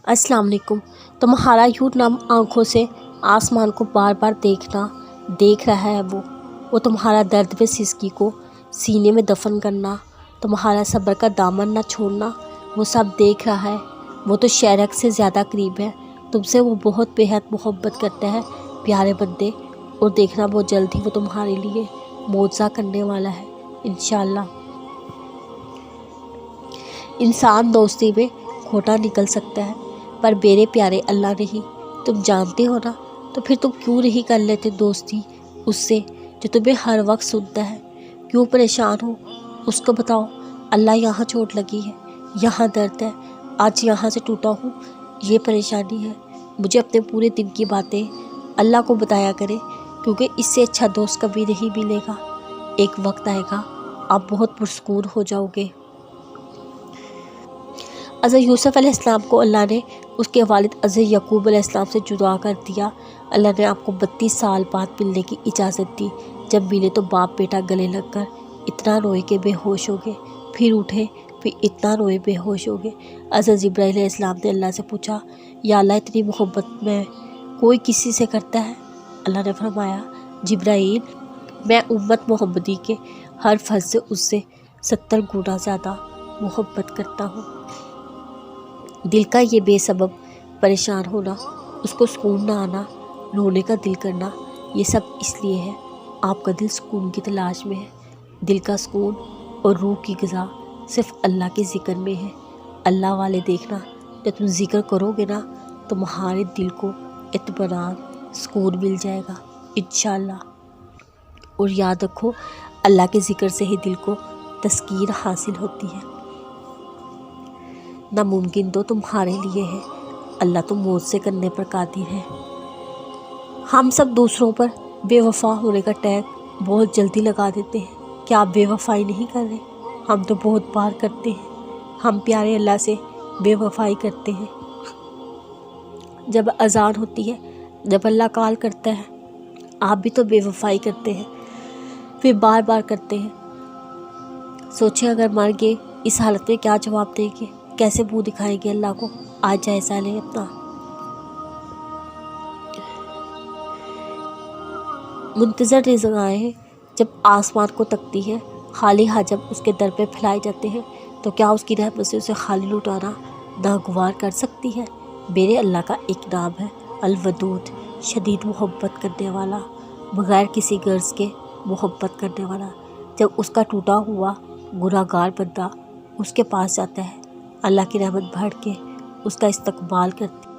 अस्सलाम वालेकुम। तुम्हारा यूं नम आँखों से आसमान को बार बार देख रहा है वो तुम्हारा दर्द में सिसकी को सीने में दफन करना, तुम्हारा सब्र का दामन न छोड़ना, वो सब देख रहा है। वो तो शहरक से ज़्यादा करीब है, तुमसे वो बहुत बेहद मोहब्बत करता है प्यारे बंदे। और देखना बहुत जल्द ही वो तुम्हारे लिए मौज़ा करने वाला है इंशाअल्लाह। इंसान दोस्ती में खोटा निकल सकता है, पर मेरे प्यारे अल्लाह नहीं, तुम जानते हो ना, तो फिर तुम क्यों नहीं कर लेते दोस्ती उससे जो तुम्हें हर वक्त सुनता है। क्यों परेशान हो उसको बताओ। अल्लाह यहाँ चोट लगी है, यहाँ दर्द है, आज यहाँ से टूटा हूँ, ये परेशानी है। मुझे अपने पूरे दिन की बातें अल्लाह को बताया करे, क्योंकि इससे अच्छा दोस्त कभी नहीं मिलेगा। एक वक्त आएगा आप बहुत पुरस्कून हो जाओगे। हज़रत यूसुफ़ अलैहिस्सलाम को अल्लाह ने उसके वालिद हज़रत याकूब अलैहिस्सलाम से जुदा कर दिया। अल्लाह ने आपको 32 साल बाद मिलने की इजाज़त दी। जब मिले तो बाप बेटा गले लगकर इतना रोए कि बेहोश हो गए, फिर उठे, फिर इतना रोए बेहोश हो गए। हज़रत जिब्राईल अलैहिस्सलाम ने अल्लाह से पूछा, या अल्लाह इतनी मोहब्बत में कोई किसी से करता है? अल्लाह ने फरमाया, जिब्राईल, मैं उम्मत मोहम्मदी के हर फर्ज से उससे 70 गुना ज़्यादा मोहब्बत करता हूँ। दिल का ये बेसबब परेशान होना, उसको सुकून ना आना, रोने का दिल करना, ये सब इसलिए है आपका दिल सुकून की तलाश में है। दिल का सुकून और रूह की ग़िज़ा सिर्फ़ अल्लाह के ज़िक्र में है। अल्लाह वाले देखना, जब तुम ज़िक्र करोगे ना, तो तुम्हारे दिल को इत्मीनान सुकून मिल जाएगा इंशाअल्लाह। और याद रखो, अल्लाह के ज़िक्र से ही दिल को तस्कीन हासिल होती है। नामुमकिन तो तुम्हारे लिए है, अल्लाह तो मुझसे करने पर कादिर है। हम सब दूसरों पर बेवफा होने का टैग बहुत जल्दी लगा देते हैं। क्या आप बेवफाई नहीं कर रहे? हम तो बहुत बार करते हैं। हम प्यारे अल्लाह से बेवफाई करते हैं। जब अजान होती है, जब अल्लाह कॉल करता है, आप भी तो बेवफाई करते हैं, फिर बार बार करते हैं। सोचिए अगर मर गए, इस हालत में क्या जवाब देंगे, कैसे मुँह दिखाएंगे अल्लाह को? आज जायज़ा लें अपना। मुंतज़र रिज़्क़ आए हैं, जब आसमान को तकती है, खाली हाथ जब उसके दर पे फैलाए जाते हैं, तो क्या उसकी रहमत से उसे खाली लुटाना नागवार कर सकती है? मेरे अल्लाह का एक नाम है अल-वदूद, शदीद मोहब्बत करने वाला, बग़ैर किसी गर्ज़ के मोहब्बत करने वाला। जब उसका टूटा हुआ गुनहगार बंदा उसके पास जाता है, अल्लाह की रहमत भर के उसका इस्तकबाल करती